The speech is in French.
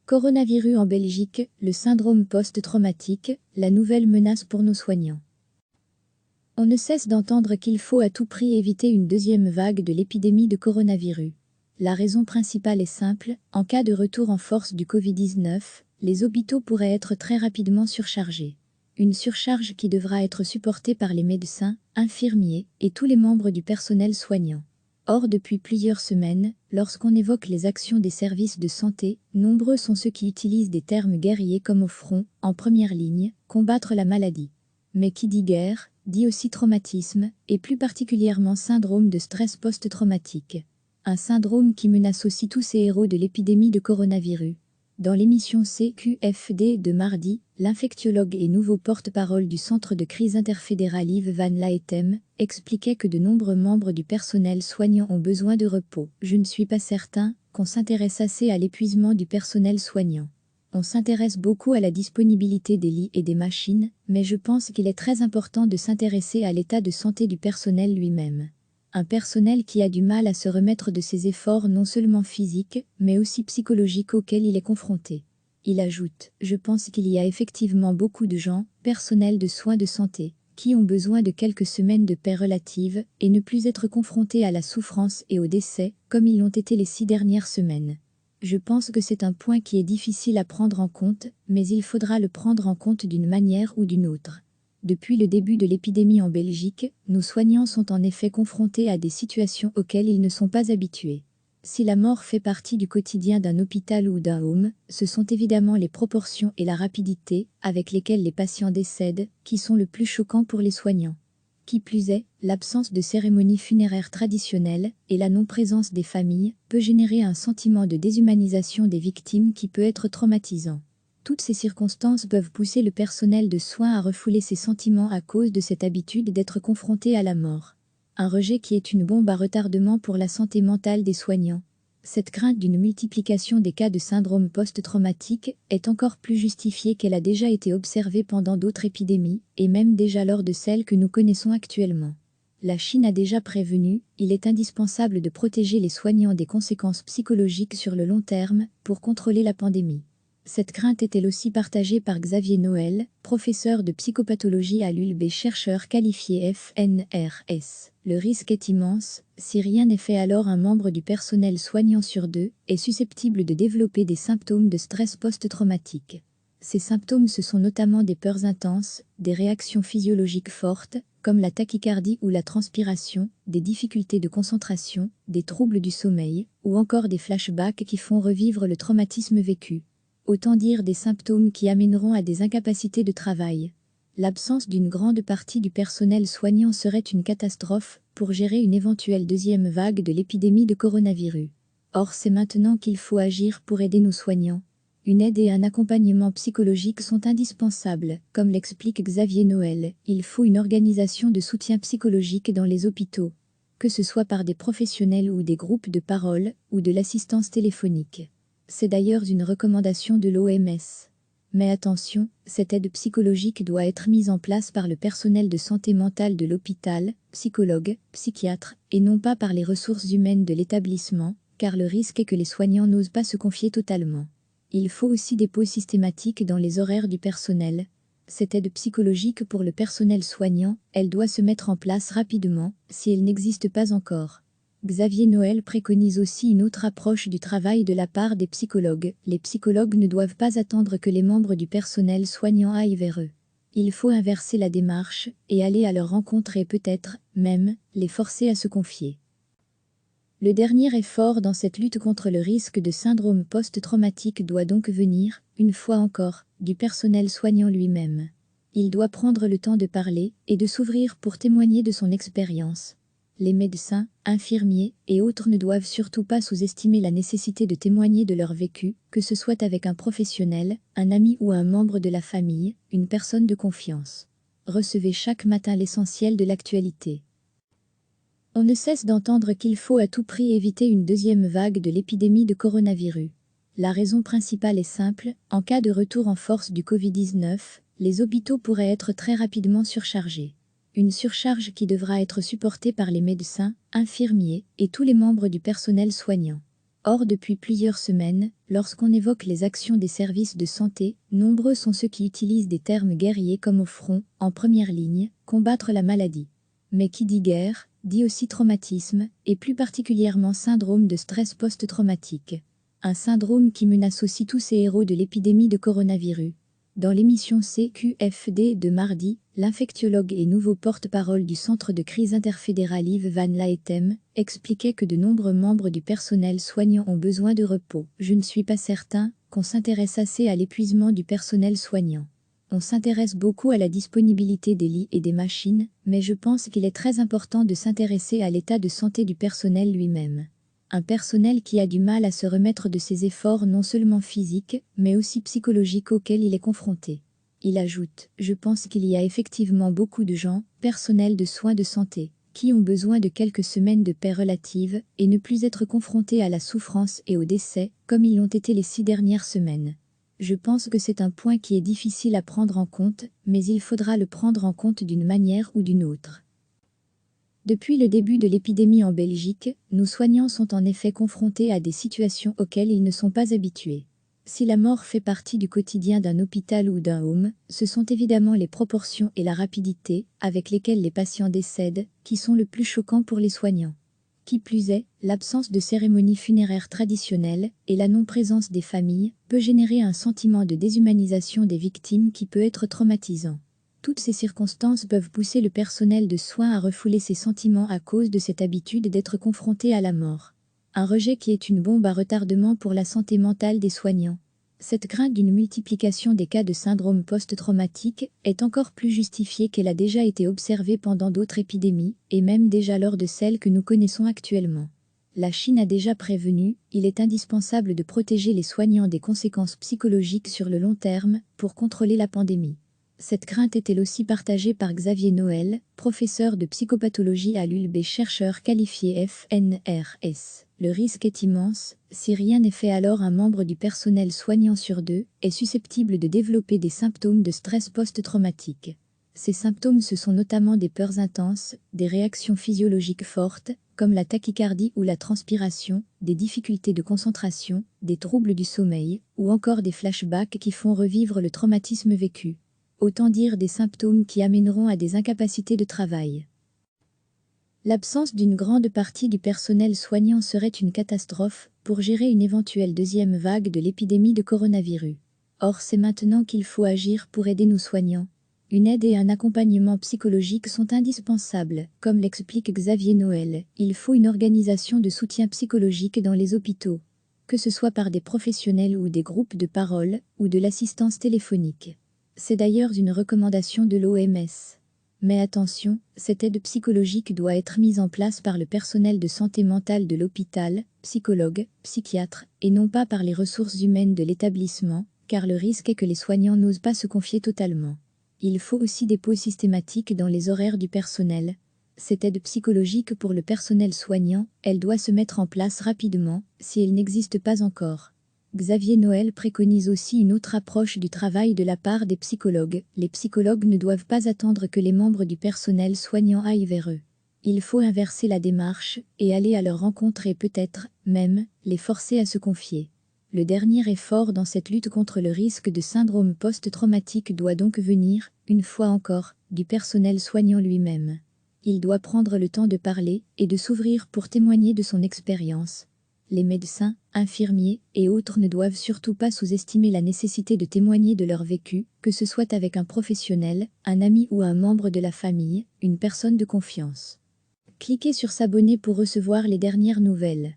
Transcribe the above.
Coronavirus en Belgique, le syndrome post-traumatique, la nouvelle menace pour nos soignants. On ne cesse d'entendre qu'il faut à tout prix éviter une deuxième vague de l'épidémie de coronavirus. La raison principale est simple, en cas de retour en force du Covid-19, les hôpitaux pourraient être très rapidement surchargés. Une surcharge qui devra être supportée par les médecins, infirmiers et tous les membres du personnel soignant. Or, depuis plusieurs semaines, lorsqu'on évoque les actions des services de santé, nombreux sont ceux qui utilisent des termes guerriers comme au front, en première ligne, combattre la maladie. Mais qui dit guerre, dit aussi traumatisme, et plus particulièrement syndrome de stress post-traumatique. Un syndrome qui menace aussi tous ces héros de l'épidémie de coronavirus. Dans l'émission CQFD de mardi, l'infectiologue et nouveau porte-parole du Centre de crise interfédéral Yves Van Laetem expliquait que de nombreux membres du personnel soignant ont besoin de repos. Je ne suis pas certain qu'on s'intéresse assez à l'épuisement du personnel soignant. On s'intéresse beaucoup à la disponibilité des lits et des machines, mais je pense qu'il est très important de s'intéresser à l'état de santé du personnel lui-même. Un personnel qui a du mal à se remettre de ses efforts non seulement physiques, mais aussi psychologiques auxquels il est confronté. Il ajoute « Je pense qu'il y a effectivement beaucoup de gens, personnels de soins de santé, qui ont besoin de quelques semaines de paix relative et ne plus être confrontés à la souffrance et au décès, comme ils l'ont été les 6 dernières semaines. Je pense que c'est un point qui est difficile à prendre en compte, mais il faudra le prendre en compte d'une manière ou d'une autre. » Depuis le début de l'épidémie en Belgique, nos soignants sont en effet confrontés à des situations auxquelles ils ne sont pas habitués. Si la mort fait partie du quotidien d'un hôpital ou d'un home, ce sont évidemment les proportions et la rapidité avec lesquelles les patients décèdent qui sont le plus choquants pour les soignants. Qui plus est, l'absence de cérémonie funéraire traditionnelle et la non-présence des familles peut générer un sentiment de déshumanisation des victimes qui peut être traumatisant. Toutes ces circonstances peuvent pousser le personnel de soins à refouler ses sentiments à cause de cette habitude d'être confronté à la mort. Un rejet qui est une bombe à retardement pour la santé mentale des soignants. Cette crainte d'une multiplication des cas de syndrome post-traumatique est encore plus justifiée qu'elle a déjà été observée pendant d'autres épidémies, et même déjà lors de celles que nous connaissons actuellement. La Chine a déjà prévenu, il est indispensable de protéger les soignants des conséquences psychologiques sur le long terme pour contrôler la pandémie. Cette crainte est-elle aussi partagée par Xavier Noël, professeur de psychopathologie à l'ULB, chercheur qualifié FNRS. Le risque est immense, si rien n'est fait alors un membre du personnel soignant sur 2 est susceptible de développer des symptômes de stress post-traumatique. Ces symptômes ce sont notamment des peurs intenses, des réactions physiologiques fortes, comme la tachycardie ou la transpiration, des difficultés de concentration, des troubles du sommeil, ou encore des flashbacks qui font revivre le traumatisme vécu. Autant dire des symptômes qui amèneront à des incapacités de travail. L'absence d'une grande partie du personnel soignant serait une catastrophe pour gérer une éventuelle deuxième vague de l'épidémie de coronavirus. Or, c'est maintenant qu'il faut agir pour aider nos soignants. Une aide et un accompagnement psychologique sont indispensables, comme l'explique Xavier Noël. Il faut une organisation de soutien psychologique dans les hôpitaux, que ce soit par des professionnels ou des groupes de parole ou de l'assistance téléphonique. C'est d'ailleurs une recommandation de l'OMS. Mais attention, cette aide psychologique doit être mise en place par le personnel de santé mentale de l'hôpital, psychologues, psychiatres, et non pas par les ressources humaines de l'établissement, car le risque est que les soignants n'osent pas se confier totalement. Il faut aussi des pauses systématiques dans les horaires du personnel. Cette aide psychologique pour le personnel soignant, elle doit se mettre en place rapidement, si elle n'existe pas encore. Xavier Noël préconise aussi une autre approche du travail de la part des psychologues. Les psychologues ne doivent pas attendre que les membres du personnel soignant aillent vers eux. Il faut inverser la démarche et aller à leur rencontre et peut-être, même, les forcer à se confier. Le dernier effort dans cette lutte contre le risque de syndrome post-traumatique doit donc venir, une fois encore, du personnel soignant lui-même. Il doit prendre le temps de parler et de s'ouvrir pour témoigner de son expérience. Les médecins, infirmiers et autres ne doivent surtout pas sous-estimer la nécessité de témoigner de leur vécu, que ce soit avec un professionnel, un ami ou un membre de la famille, une personne de confiance. Recevez chaque matin l'essentiel de l'actualité. On ne cesse d'entendre qu'il faut à tout prix éviter une deuxième vague de l'épidémie de coronavirus. La raison principale est simple, en cas de retour en force du Covid-19, les hôpitaux pourraient être très rapidement surchargés. Une surcharge qui devra être supportée par les médecins, infirmiers et tous les membres du personnel soignant. Or, depuis plusieurs semaines, lorsqu'on évoque les actions des services de santé, nombreux sont ceux qui utilisent des termes guerriers comme au front, en première ligne, combattre la maladie. Mais qui dit guerre, dit aussi traumatisme, et plus particulièrement syndrome de stress post-traumatique. Un syndrome qui menace aussi tous ces héros de l'épidémie de coronavirus. Dans l'émission CQFD de mardi, l'infectiologue et nouveau porte-parole du Centre de crise interfédéral Yves Van Laetem expliquait que de nombreux membres du personnel soignant ont besoin de repos. Je ne suis pas certain qu'on s'intéresse assez à l'épuisement du personnel soignant. On s'intéresse beaucoup à la disponibilité des lits et des machines, mais je pense qu'il est très important de s'intéresser à l'état de santé du personnel lui-même. Un personnel qui a du mal à se remettre de ses efforts non seulement physiques, mais aussi psychologiques auxquels il est confronté. Il ajoute « Je pense qu'il y a effectivement beaucoup de gens, personnels de soins de santé, qui ont besoin de quelques semaines de paix relative et ne plus être confrontés à la souffrance et au décès, comme ils l'ont été les 6 dernières semaines. Je pense que c'est un point qui est difficile à prendre en compte, mais il faudra le prendre en compte d'une manière ou d'une autre. » Depuis le début de l'épidémie en Belgique, nos soignants sont en effet confrontés à des situations auxquelles ils ne sont pas habitués. Si la mort fait partie du quotidien d'un hôpital ou d'un home, ce sont évidemment les proportions et la rapidité avec lesquelles les patients décèdent qui sont le plus choquants pour les soignants. Qui plus est, l'absence de cérémonie funéraire traditionnelle et la non-présence des familles peut générer un sentiment de déshumanisation des victimes qui peut être traumatisant. Toutes ces circonstances peuvent pousser le personnel de soins à refouler ses sentiments à cause de cette habitude d'être confronté à la mort. Un rejet qui est une bombe à retardement pour la santé mentale des soignants. Cette crainte d'une multiplication des cas de syndrome post-traumatique est encore plus justifiée qu'elle a déjà été observée pendant d'autres épidémies, et même déjà lors de celles que nous connaissons actuellement. La Chine a déjà prévenu, il est indispensable de protéger les soignants des conséquences psychologiques sur le long terme pour contrôler la pandémie. Cette crainte est elle aussi partagée par Xavier Noël, professeur de psychopathologie à l'ULB, chercheur qualifié FNRS. Le risque est immense, si rien n'est fait alors un membre du personnel soignant sur 2 est susceptible de développer des symptômes de stress post-traumatique. Ces symptômes ce sont notamment des peurs intenses, des réactions physiologiques fortes, comme la tachycardie ou la transpiration, des difficultés de concentration, des troubles du sommeil, ou encore des flashbacks qui font revivre le traumatisme vécu. Autant dire des symptômes qui amèneront à des incapacités de travail. L'absence d'une grande partie du personnel soignant serait une catastrophe pour gérer une éventuelle deuxième vague de l'épidémie de coronavirus. Or, c'est maintenant qu'il faut agir pour aider nos soignants. Une aide et un accompagnement psychologique sont indispensables, comme l'explique Xavier Noël. Il faut une organisation de soutien psychologique dans les hôpitaux, que ce soit par des professionnels ou des groupes de parole, ou de l'assistance téléphonique. C'est d'ailleurs une recommandation de l'OMS. Mais attention, cette aide psychologique doit être mise en place par le personnel de santé mentale de l'hôpital, psychologues, psychiatres, et non pas par les ressources humaines de l'établissement, car le risque est que les soignants n'osent pas se confier totalement. Il faut aussi des pauses systématiques dans les horaires du personnel. Cette aide psychologique pour le personnel soignant, elle doit se mettre en place rapidement, si elle n'existe pas encore. Xavier Noël préconise aussi une autre approche du travail de la part des psychologues. Les psychologues ne doivent pas attendre que les membres du personnel soignant aillent vers eux. Il faut inverser la démarche et aller à leur rencontre et peut-être, même, les forcer à se confier. Le dernier effort dans cette lutte contre le risque de syndrome post-traumatique doit donc venir, une fois encore, du personnel soignant lui-même. Il doit prendre le temps de parler et de s'ouvrir pour témoigner de son expérience. Les médecins, infirmiers et autres ne doivent surtout pas sous-estimer la nécessité de témoigner de leur vécu, que ce soit avec un professionnel, un ami ou un membre de la famille, une personne de confiance. Cliquez sur s'abonner pour recevoir les dernières nouvelles.